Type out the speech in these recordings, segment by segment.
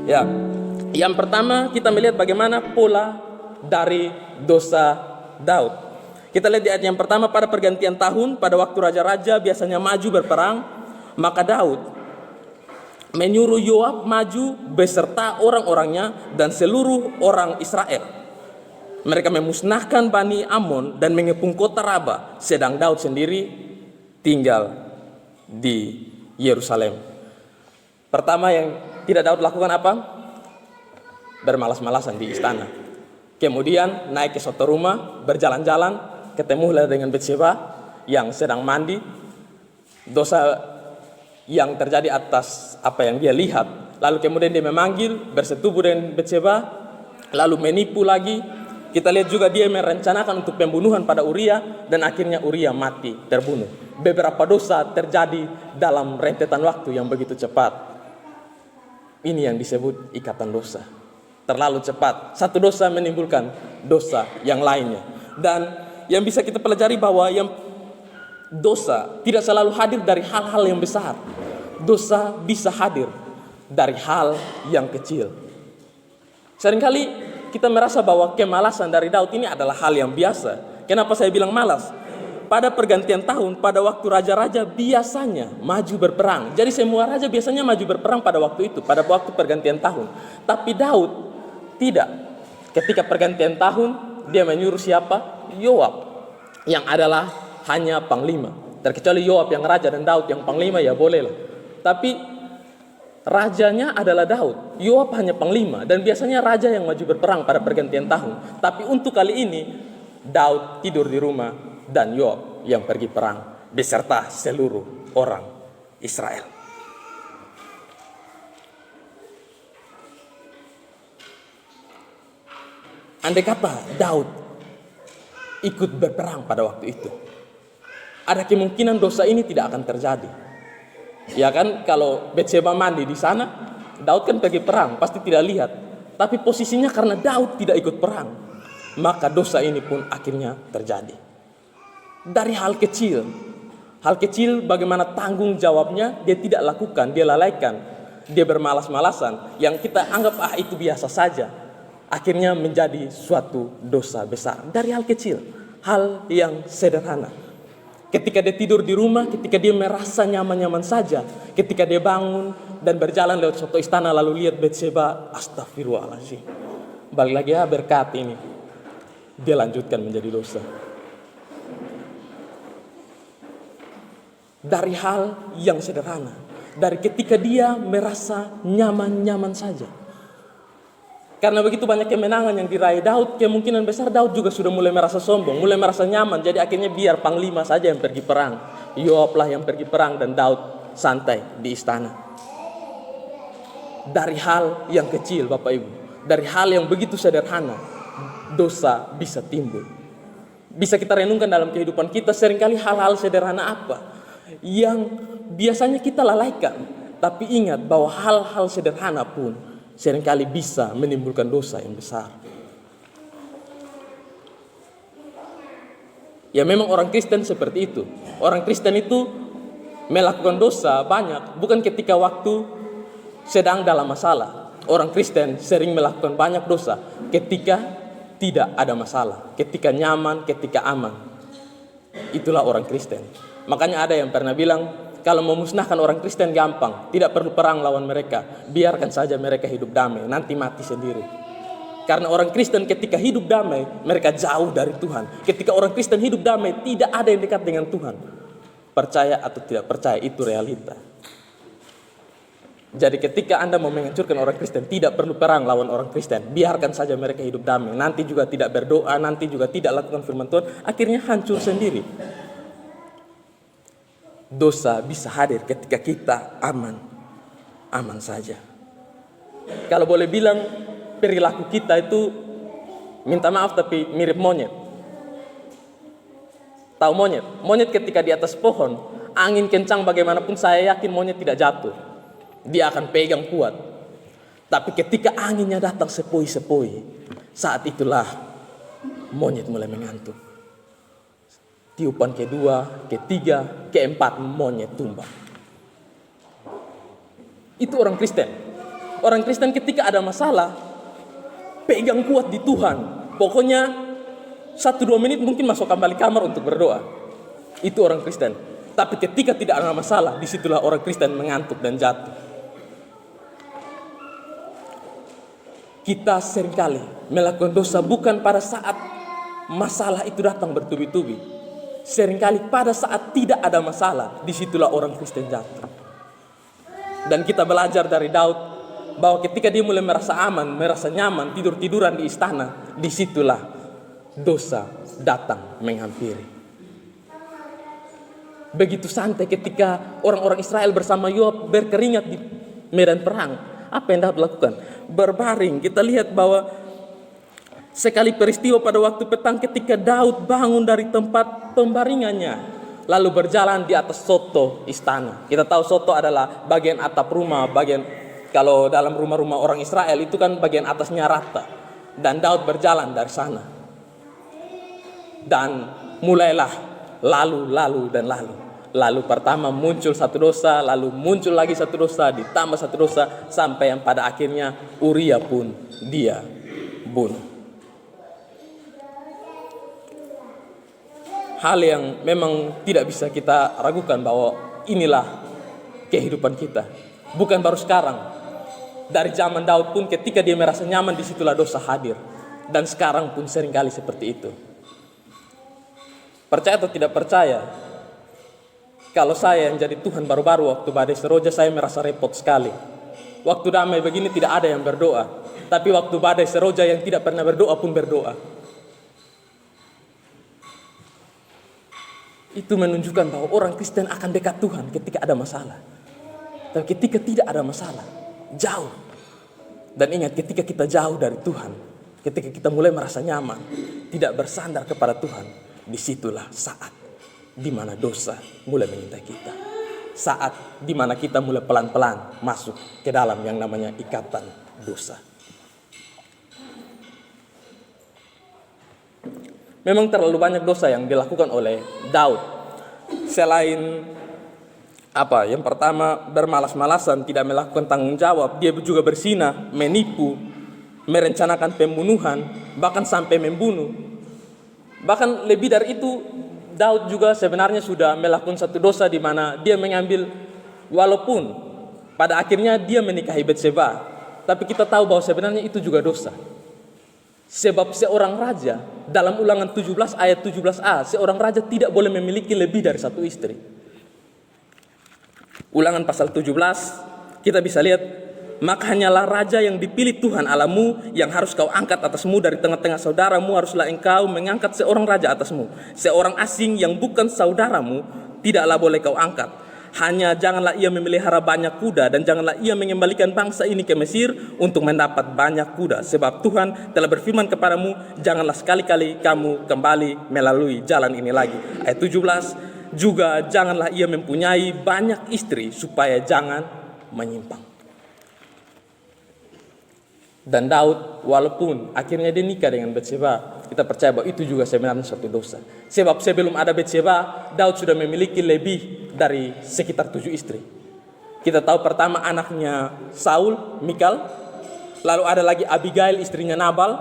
Ya, yang pertama kita melihat bagaimana pola dari dosa Daud. Kita lihat di ayat yang pertama, pada pergantian tahun, pada waktu raja-raja biasanya maju berperang, maka Daud menyuruh Yoab maju beserta orang-orangnya dan seluruh orang Israel. Mereka memusnahkan Bani Ammon dan mengepung kota Raba, sedang Daud sendiri tinggal di Yerusalem. Pertama yang tidak Daud lakukan apa? Bermalas-malasan di istana. Kemudian naik ke suatu rumah, berjalan-jalan, ketemulah dengan Batsheba yang sedang mandi. Dosa yang terjadi atas apa yang dia lihat. Lalu kemudian dia memanggil, bersetubuh dengan Batsheba, lalu menipu lagi. Kita lihat juga dia merencanakan untuk pembunuhan pada Uria, dan akhirnya Uria mati, terbunuh. Beberapa dosa terjadi dalam rentetan waktu yang begitu cepat. Ini yang disebut ikatan dosa. Terlalu cepat. Satu dosa menimbulkan dosa yang lainnya. Dan yang bisa kita pelajari bahwa yang dosa tidak selalu hadir dari hal-hal yang besar. Dosa bisa hadir dari hal yang kecil. Seringkali kita merasa bahwa kemalasan dari Daud ini adalah hal yang biasa. Kenapa saya bilang malas? Pada pergantian tahun, pada waktu raja-raja biasanya maju berperang. Jadi semua raja biasanya maju berperang pada waktu itu, pada waktu pergantian tahun. Tapi Daud tidak. Ketika pergantian tahun, dia menyuruh siapa? Yoab, yang adalah hanya panglima. Terkecuali Yoab yang raja dan Daud yang panglima, ya bolehlah. Tapi rajanya adalah Daud, Yoab hanya panglima, dan biasanya raja yang maju berperang pada pergantian tahun. Tapi untuk kali ini Daud tidur di rumah dan Yoab yang pergi perang beserta seluruh orang Israel. Andai kata Daud ikut berperang pada waktu itu, ada kemungkinan dosa ini tidak akan terjadi. Ya kan, kalau Batsheba mandi di sana, Daud kan pergi perang, pasti tidak lihat. Tapi posisinya karena Daud tidak ikut perang, maka dosa ini pun akhirnya terjadi. Dari hal kecil bagaimana tanggung jawabnya dia tidak lakukan, dia lalaikan, dia bermalas-malasan, yang kita anggap itu biasa saja, akhirnya menjadi suatu dosa besar. Dari hal kecil, hal yang sederhana. Ketika dia tidur di rumah, ketika dia merasa nyaman-nyaman saja, ketika dia bangun dan berjalan lewat suatu istana lalu lihat Batsheba, astagfirullahaladzim, balik lagi berkat ini, dia lanjutkan menjadi dosa. Dari hal yang sederhana, dari ketika dia merasa nyaman-nyaman saja. Karena begitu banyak kemenangan yang diraih Daud, kemungkinan besar Daud juga sudah mulai merasa sombong, mulai merasa nyaman. Jadi akhirnya biar panglima saja yang pergi perang, Yoab lah yang pergi perang, dan Daud santai di istana. Dari hal yang kecil, Bapak Ibu, dari hal yang begitu sederhana, dosa bisa timbul. Bisa kita renungkan dalam kehidupan kita, seringkali hal-hal sederhana apa yang biasanya kita lalaikan. Tapi ingat bahwa hal-hal sederhana pun seringkali bisa menimbulkan dosa yang besar. Ya memang orang Kristen seperti itu. Orang Kristen itu melakukan dosa banyak, bukan ketika waktu sedang dalam masalah. Orang Kristen sering melakukan banyak dosa ketika tidak ada masalah, ketika nyaman, ketika aman. Itulah orang Kristen. Makanya ada yang pernah bilang, kalau memusnahkan orang Kristen gampang, tidak perlu perang lawan mereka, biarkan saja mereka hidup damai, nanti mati sendiri. Karena orang Kristen ketika hidup damai, mereka jauh dari Tuhan. Ketika orang Kristen hidup damai, tidak ada yang dekat dengan Tuhan. Percaya atau tidak percaya, itu realita. Jadi ketika Anda mau menghancurkan orang Kristen, tidak perlu perang lawan orang Kristen, biarkan saja mereka hidup damai, nanti juga tidak berdoa, nanti juga tidak lakukan firman Tuhan, akhirnya hancur sendiri. Dosa bisa hadir ketika kita aman saja. Kalau boleh bilang, perilaku kita itu, minta maaf tapi mirip monyet. Tahu monyet? Monyet ketika di atas pohon, angin kencang bagaimanapun saya yakin monyet tidak jatuh. Dia akan pegang kuat. Tapi ketika anginnya datang sepoi-sepoi, saat itulah monyet mulai mengantuk. Tiupan kedua, ketiga, keempat, monyet tumbang. Itu orang Kristen. Orang Kristen ketika ada masalah, pegang kuat di Tuhan. Pokoknya 1-2 menit mungkin masuk kembali kamar untuk berdoa. Itu orang Kristen. Tapi ketika tidak ada masalah, disitulah orang Kristen mengantuk dan jatuh. Kita seringkali melakukan dosa bukan pada saat masalah itu datang bertubi-tubi. Seringkali pada saat tidak ada masalah, disitulah orang Kristen jatuh. Dan kita belajar dari Daud bahwa ketika dia mulai merasa aman, merasa nyaman, tidur-tiduran di istana, disitulah dosa datang menghampiri. Begitu santai ketika orang-orang Israel bersama Yoab berkeringat di medan perang. Apa yang Daud lakukan? Berbaring. Kita lihat bahwa sekali peristiwa pada waktu petang ketika Daud bangun dari tempat pembaringannya, lalu berjalan di atas soto istana. Kita tahu soto adalah bagian atap rumah, kalau dalam rumah-rumah orang Israel itu kan bagian atasnya rata. Dan Daud berjalan dari sana. Dan mulailah lalu. Lalu pertama muncul satu dosa, lalu muncul lagi satu dosa, ditambah satu dosa, sampai yang pada akhirnya Uria pun dia bunuh. Hal yang memang tidak bisa kita ragukan bahwa inilah kehidupan kita. Bukan baru sekarang. Dari zaman Daud pun ketika dia merasa nyaman, disitulah dosa hadir. Dan sekarang pun seringkali seperti itu. Percaya atau tidak percaya, kalau saya yang jadi Tuhan baru-baru waktu badai Seroja, saya merasa repot sekali. Waktu damai begini tidak ada yang berdoa. Tapi waktu badai Seroja yang tidak pernah berdoa pun berdoa. Itu menunjukkan bahwa orang Kristen akan dekat Tuhan ketika ada masalah. Tapi ketika tidak ada masalah, jauh. Dan ingat, ketika kita jauh dari Tuhan, ketika kita mulai merasa nyaman, tidak bersandar kepada Tuhan, disitulah saat di mana dosa mulai mengintai kita. Saat di mana kita mulai pelan-pelan masuk ke dalam yang namanya ikatan dosa. Memang terlalu banyak dosa yang dilakukan oleh Daud. Selain yang pertama, bermalas-malasan, tidak melakukan tanggung jawab, dia juga berzina, menipu, merencanakan pembunuhan, bahkan sampai membunuh. Bahkan lebih dari itu, Daud juga sebenarnya sudah melakukan satu dosa di mana dia mengambil, walaupun pada akhirnya dia menikahi Batseba, tapi kita tahu bahwa sebenarnya itu juga dosa. Sebab seorang raja, dalam Ulangan 17 ayat 17a, seorang raja tidak boleh memiliki lebih dari satu istri. Ulangan pasal 17, kita bisa lihat, maka hanyalah raja yang dipilih Tuhan Allahmu yang harus kau angkat atasmu dari tengah-tengah saudaramu, haruslah engkau mengangkat seorang raja atasmu. Seorang asing yang bukan saudaramu tidaklah boleh kau angkat. Hanya janganlah ia memelihara banyak kuda, dan janganlah ia mengembalikan bangsa ini ke Mesir untuk mendapat banyak kuda. Sebab Tuhan telah berfirman kepadamu, janganlah sekali-kali kamu kembali melalui jalan ini lagi. Ayat 17, juga janganlah ia mempunyai banyak istri supaya jangan menyimpang. Dan Daud walaupun akhirnya dia nikah dengan Batseba, kita percaya bahwa itu juga sebenarnya suatu dosa. Sebab sebelum ada Batseba, Daud sudah memiliki lebih dari sekitar 7 istri. Kita tahu pertama anaknya Saul, Mikal. Lalu ada lagi Abigail, istrinya Nabal.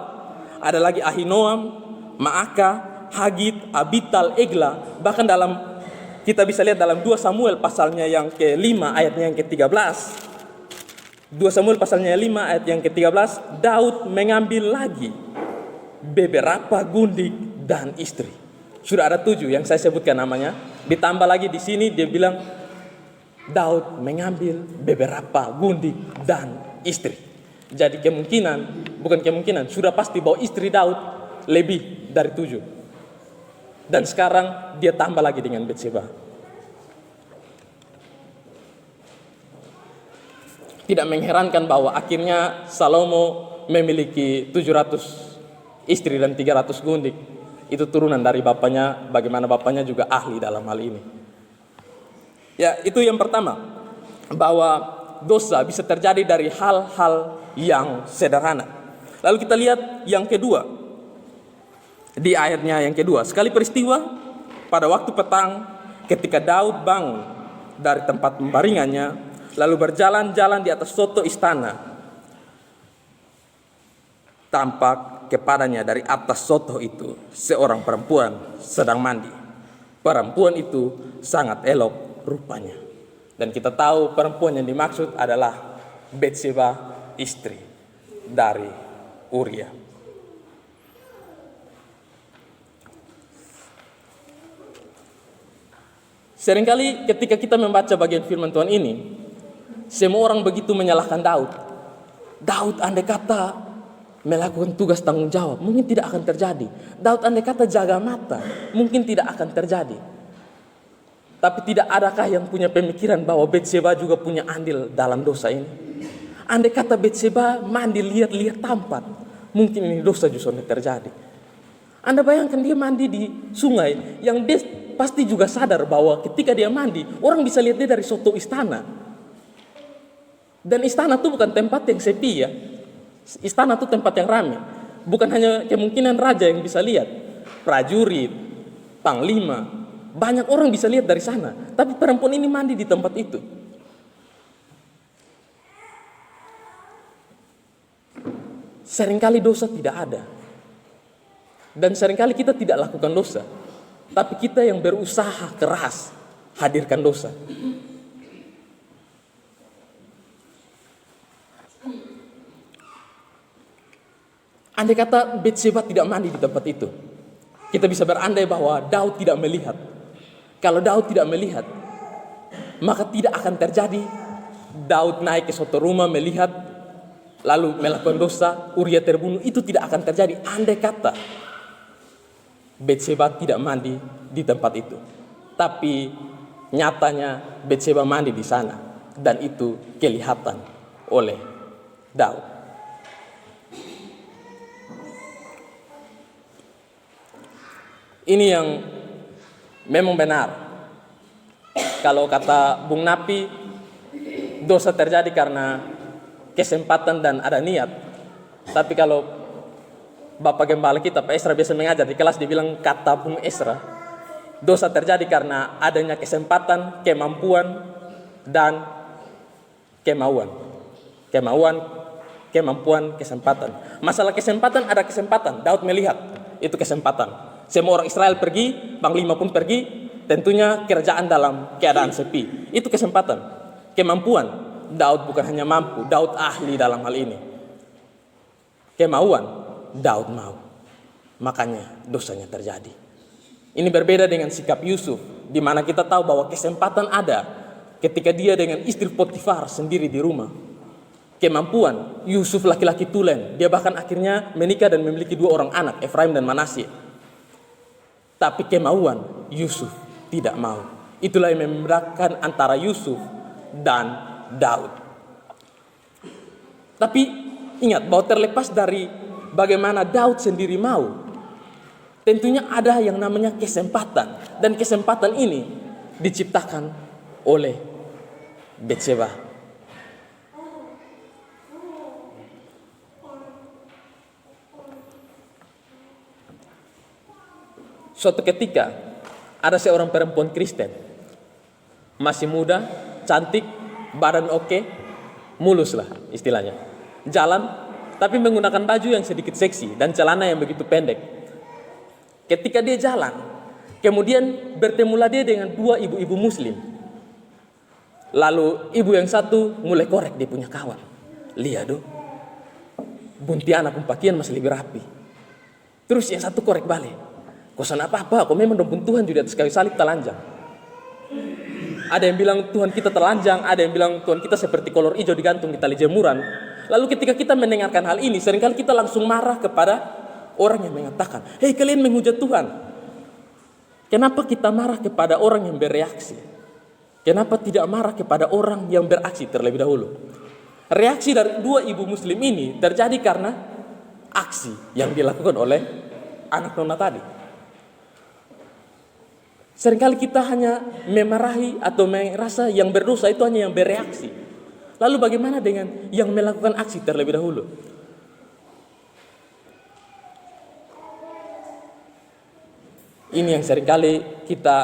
Ada lagi Ahinoam, Maaka, Hagit, Abital, Egla. Bahkan kita bisa lihat dalam 2 Samuel pasalnya yang ke-5 ayatnya yang ke-13. 2 Samuel pasalnya 5 ayat yang ke-13, Daud mengambil lagi beberapa gundik dan istri. Sudah ada 7 yang saya sebutkan namanya. Ditambah lagi di sini dia bilang Daud mengambil beberapa gundik dan istri. Jadi sudah pasti bahwa istri Daud lebih dari 7. Dan sekarang dia tambah lagi dengan Batseba. Tidak mengherankan bahwa akhirnya Salomo memiliki 700 istri dan 300 gundik. Itu turunan dari bapaknya, bagaimana bapaknya juga ahli dalam hal ini. Ya, itu yang pertama, bahwa dosa bisa terjadi dari hal-hal yang sederhana. Lalu kita lihat yang kedua, di ayatnya yang kedua. Sekali peristiwa pada waktu petang ketika Daud bangun dari tempat pembaringannya, lalu berjalan-jalan di atas soto istana, tampak kepadanya dari atas soto itu seorang perempuan sedang mandi. Perempuan itu sangat elok rupanya. Dan kita tahu perempuan yang dimaksud adalah Betseba, istri dari Uria. Seringkali ketika kita membaca bagian firman Tuhan ini, semua orang begitu menyalahkan Daud. Daud andai kata melakukan tugas tanggung jawab, mungkin tidak akan terjadi. Daud andai kata jaga mata, mungkin tidak akan terjadi. Tapi tidak adakah yang punya pemikiran bahwa Betseba juga punya andil dalam dosa ini? Andai kata Betseba mandi lihat-lihat tampan, mungkin ini dosa justru terjadi. Anda bayangkan dia mandi di sungai yang dia pasti juga sadar bahwa ketika dia mandi, orang bisa lihat dia dari soto istana. Dan istana itu bukan tempat yang sepi ya. Istana itu tempat yang ramai. Bukan hanya kemungkinan raja yang bisa lihat. Prajurit, panglima, banyak orang bisa lihat dari sana. Tapi perempuan ini mandi di tempat itu. Seringkali dosa tidak ada. Dan seringkali kita tidak lakukan dosa. Tapi kita yang berusaha keras hadirkan dosa. Andai kata Betseba tidak mandi di tempat itu, kita bisa berandai bahwa Daud tidak melihat. Kalau Daud tidak melihat, maka tidak akan terjadi Daud naik ke suatu rumah melihat lalu melakukan dosa, Uria terbunuh. Itu tidak akan terjadi andai kata Betseba tidak mandi di tempat itu. Tapi nyatanya Betseba mandi di sana, dan itu kelihatan oleh Daud. Ini yang memang benar. Kalau kata Bung Napi, dosa terjadi karena kesempatan dan ada niat. Tapi kalau Bapak Gembala kita, Pak Esra biasa mengajar di kelas, dia bilang kata Bung Esra, dosa terjadi karena adanya kesempatan, kemampuan, dan kemauan. Kemampuan, kesempatan. Masalah kesempatan, ada kesempatan. Daud melihat, itu kesempatan. Semua orang Israel pergi, panglima pun pergi, tentunya kerajaan dalam keadaan sepi. Itu kesempatan. Kemampuan, Daud bukan hanya mampu, Daud ahli dalam hal ini. Kemauan, Daud mau. Makanya dosanya terjadi. Ini berbeda dengan sikap Yusuf, di mana kita tahu bahwa kesempatan ada ketika dia dengan istri Potifar sendiri di rumah. Kemampuan, Yusuf laki-laki tulen, dia bahkan akhirnya menikah dan memiliki 2 orang anak, Efraim dan Manasye. Tapi kemauan, Yusuf tidak mau. Itulah yang membedakan antara Yusuf dan Daud. Tapi ingat bahwa terlepas dari bagaimana Daud sendiri mau, tentunya ada yang namanya kesempatan. Dan kesempatan ini diciptakan oleh Betseba. Suatu ketika ada seorang perempuan Kristen, masih muda, cantik, badan oke, mulus lah istilahnya. Jalan tapi menggunakan baju yang sedikit seksi dan celana yang begitu pendek. Ketika dia jalan, kemudian bertemulah dia dengan 2 ibu-ibu muslim. Lalu ibu yang satu mulai korek dia punya kawan. Lihat dong, buntianak pun pakaian masih lebih rapi. Terus yang satu korek balik. Kosan apa-apa, kok memang dompun Tuhan juga atas kayu salib telanjang. Ada yang bilang Tuhan kita telanjang, ada yang bilang Tuhan kita seperti kolor hijau digantung di tali jemuran. Lalu ketika kita mendengarkan hal ini, seringkali kita langsung marah kepada orang yang mengatakan, hei kalian menghujat Tuhan. Kenapa kita marah kepada orang yang bereaksi? Kenapa tidak marah kepada orang yang beraksi terlebih dahulu? Reaksi dari 2 ibu muslim ini terjadi karena aksi yang dilakukan oleh anak nona tadi. Seringkali kita hanya memarahi atau merasa yang berdosa itu hanya yang bereaksi. Lalu bagaimana dengan yang melakukan aksi terlebih dahulu? Ini yang seringkali kita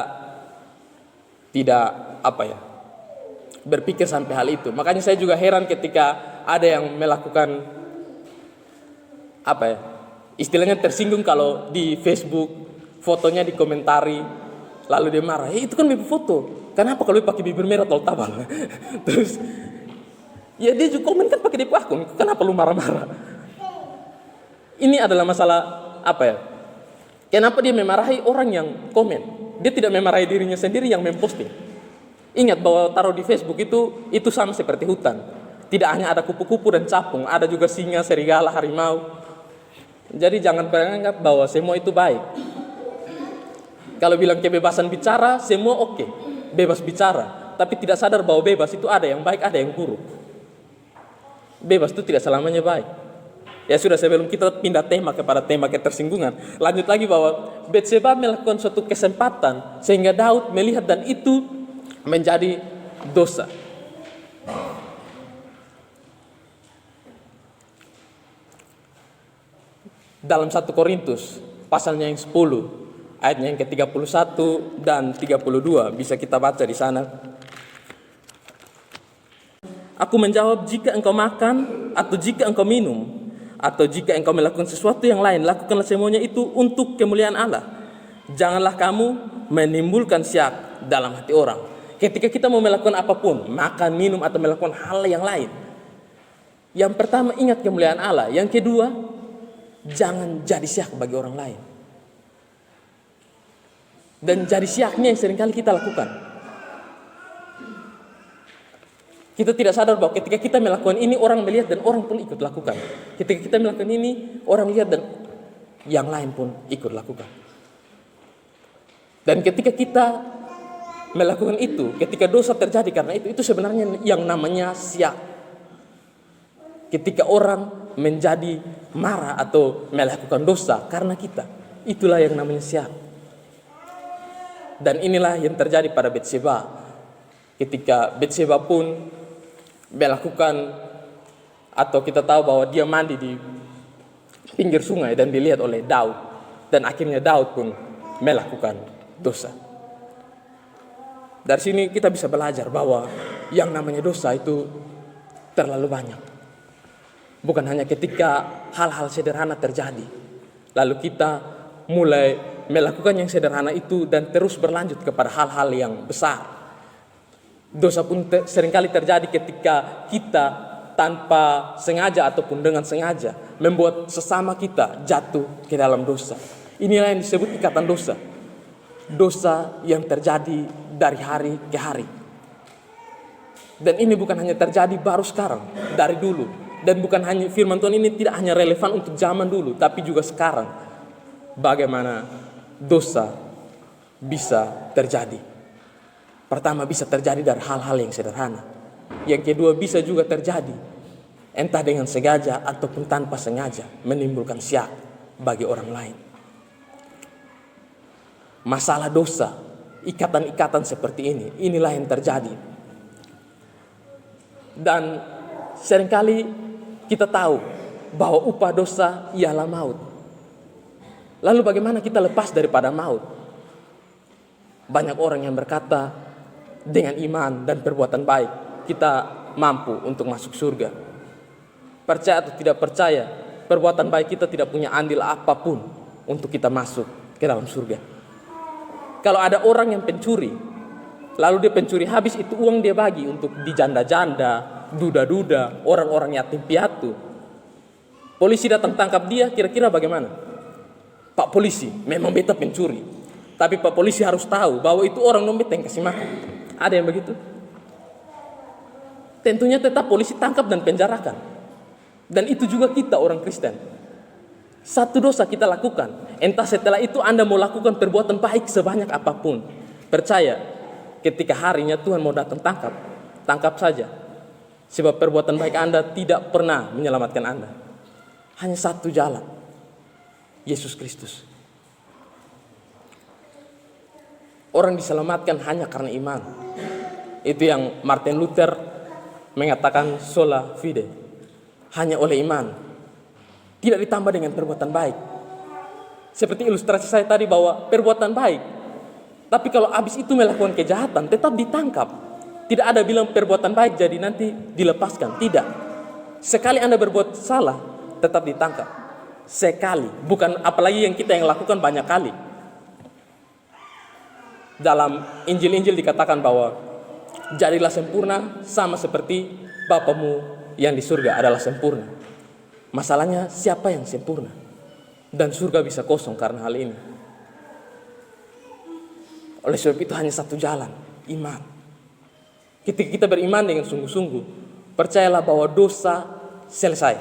tidak berpikir sampai hal itu. Makanya saya juga heran ketika ada yang melakukan apa ya, istilahnya tersinggung kalau di Facebook fotonya dikomentari, lalu dia marah, itu kan bibir foto, kenapa kalau dia pakai bibir merah atau tabal? Terus ya dia juga komen kan pakai di akun, kenapa lu marah-marah? Ini adalah masalah apa ya, kenapa dia memarahi orang yang komen, dia tidak memarahi dirinya sendiri yang memposting. Ingat bahwa taruh di Facebook itu sama seperti hutan, tidak hanya ada kupu-kupu dan capung, ada juga singa, serigala, harimau. Jadi jangan beranggap bahwa semua itu baik. Kalau bilang kebebasan bicara, semua oke, bebas bicara. Tapi tidak sadar bahwa bebas itu ada yang baik, ada yang buruk. Bebas itu tidak selamanya baik. Ya sudah, sebelum kita pindah tema kepada tema ketersinggungan, lanjut lagi bahwa Batseba melakukan suatu kesempatan sehingga Daud melihat dan itu menjadi dosa. Dalam 1 Korintus pasalnya yang 10 ayatnya yang ke-31 dan 32 bisa kita baca di sana. Aku menjawab, jika engkau makan atau jika engkau minum atau jika engkau melakukan sesuatu yang lain, lakukanlah semuanya itu untuk kemuliaan Allah. Janganlah kamu menimbulkan syak dalam hati orang. Ketika kita mau melakukan apapun, makan, minum atau melakukan hal yang lain, yang pertama ingat kemuliaan Allah, yang kedua jangan jadi syak bagi orang lain. Dan jadi syaknya yang seringkali kita lakukan. Kita tidak sadar bahwa ketika kita melakukan ini, orang melihat dan orang pun ikut lakukan. Ketika kita melakukan ini, orang lihat dan yang lain pun ikut lakukan. Dan ketika kita melakukan itu, ketika dosa terjadi karena itu sebenarnya yang namanya syak. Ketika orang menjadi marah atau melakukan dosa karena kita, itulah yang namanya syak. Dan inilah yang terjadi pada Batseba. Ketika Batseba pun melakukan, atau kita tahu bahwa dia mandi di pinggir sungai dan dilihat oleh Daud, dan akhirnya Daud pun melakukan dosa. Dari sini kita bisa belajar bahwa yang namanya dosa itu terlalu banyak. Bukan hanya ketika hal-hal sederhana terjadi, lalu kita mulai melakukan yang sederhana itu dan terus berlanjut kepada hal-hal yang besar. Dosa pun seringkali terjadi ketika kita tanpa sengaja ataupun dengan sengaja membuat sesama kita jatuh ke dalam dosa. Inilah yang disebut ikatan dosa. Dosa yang terjadi dari hari ke hari. Dan ini bukan hanya terjadi baru sekarang, dari dulu. Dan bukan hanya firman Tuhan ini tidak hanya relevan untuk zaman dulu, tapi juga sekarang. Bagaimana dosa bisa terjadi? Pertama, bisa terjadi dari hal-hal yang sederhana. Yang kedua, bisa juga terjadi entah dengan sengaja ataupun tanpa sengaja, menimbulkan syak bagi orang lain. Masalah dosa, ikatan-ikatan seperti inilah yang terjadi. Dan seringkali kita tahu bahwa upah dosa ialah maut. Lalu bagaimana kita lepas daripada maut? Banyak orang yang berkata dengan iman dan perbuatan baik kita mampu untuk masuk surga. Percaya atau tidak percaya, perbuatan baik kita tidak punya andil apapun untuk kita masuk ke dalam surga. Kalau ada orang yang pencuri, lalu dia pencuri habis itu uang dia bagi untuk di janda-janda, duda-duda, orang-orang yatim piatu. Polisi datang tangkap dia, kira-kira bagaimana? Pak polisi, memang beta pencuri, tapi Pak polisi harus tahu bahwa itu orang dompet yang kasih makan. Ada yang begitu? Tentunya tetap polisi tangkap dan penjarakan. Dan itu juga kita orang Kristen. Satu dosa kita lakukan, entah setelah itu Anda mau lakukan perbuatan baik sebanyak apapun, percaya ketika harinya Tuhan mau datang tangkap saja. Sebab perbuatan baik Anda tidak pernah menyelamatkan Anda. Hanya satu jalan, Yesus Kristus. Orang diselamatkan hanya karena iman. Itu yang Martin Luther mengatakan sola fide, hanya oleh iman, tidak ditambah dengan perbuatan baik. Seperti ilustrasi saya tadi bahwa perbuatan baik, tapi kalau habis itu melakukan kejahatan tetap ditangkap. Tidak ada bilang perbuatan baik jadi nanti dilepaskan, tidak. Sekali Anda berbuat salah tetap ditangkap. sekali, bukan apalagi yang kita yang lakukan banyak kali. Dalam Injil-Injil dikatakan bahwa jadilah sempurna sama seperti Bapamu yang di surga adalah sempurna. Masalahnya siapa yang sempurna? Dan surga bisa kosong karena hal ini. Oleh sebab itu hanya satu jalan, iman. Ketika kita beriman dengan sungguh-sungguh, percayalah bahwa dosa selesai.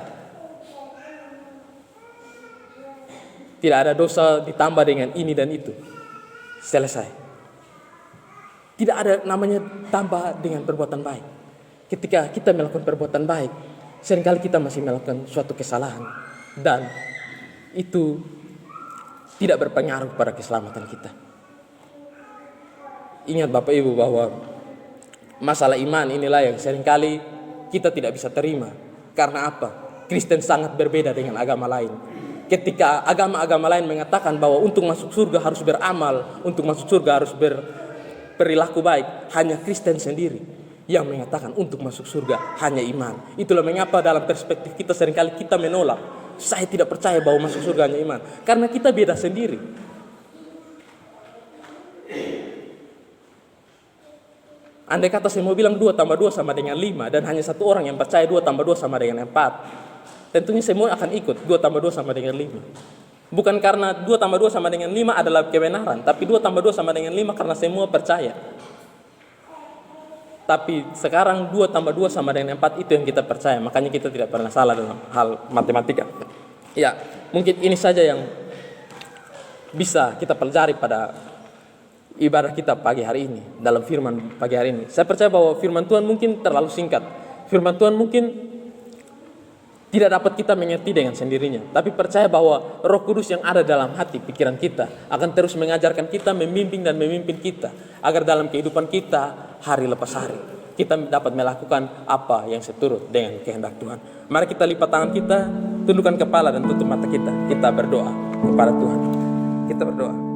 Tidak ada dosa ditambah dengan ini dan itu. Selesai. Tidak ada namanya tambah dengan perbuatan baik. Ketika kita melakukan perbuatan baik, seringkali kita masih melakukan suatu kesalahan. Dan itu tidak berpengaruh pada keselamatan kita. Ingat Bapak Ibu bahwa masalah iman inilah yang seringkali kita tidak bisa terima. Karena apa? Kristen sangat berbeda dengan agama lain. Ketika agama-agama lain mengatakan bahwa untuk masuk surga harus beramal, untuk masuk surga harus berperilaku baik, hanya Kristen sendiri yang mengatakan untuk masuk surga hanya iman. Itulah mengapa dalam perspektif kita seringkali kita menolak. Saya tidak percaya bahwa masuk surga hanya iman, karena kita beda sendiri. Andai kata saya mau bilang 2 tambah 2 sama dengan 5 dan hanya satu orang yang percaya 2 tambah 2 sama dengan 4, tentunya semua akan ikut 2 tambah 2 sama dengan 5. Bukan karena 2 tambah 2 sama dengan 5 adalah kebenaran, tapi 2 tambah 2 sama dengan 5 karena semua percaya. Tapi sekarang 2 tambah 2 sama dengan 4 itu yang kita percaya, makanya kita tidak pernah salah dalam hal matematika. Ya, mungkin ini saja yang bisa kita pelajari pada ibadah kita pagi hari ini, dalam firman pagi hari ini. Saya percaya bahwa firman Tuhan mungkin terlalu singkat. Firman Tuhan mungkin tidak dapat kita mengerti dengan sendirinya. Tapi percaya bahwa Roh Kudus yang ada dalam hati, pikiran kita akan terus mengajarkan kita, membimbing dan memimpin kita. Agar dalam kehidupan kita, hari lepas hari, kita dapat melakukan apa yang seturut dengan kehendak Tuhan. Mari kita lipat tangan kita, tundukkan kepala dan tutup mata kita. Kita berdoa kepada Tuhan. Kita berdoa.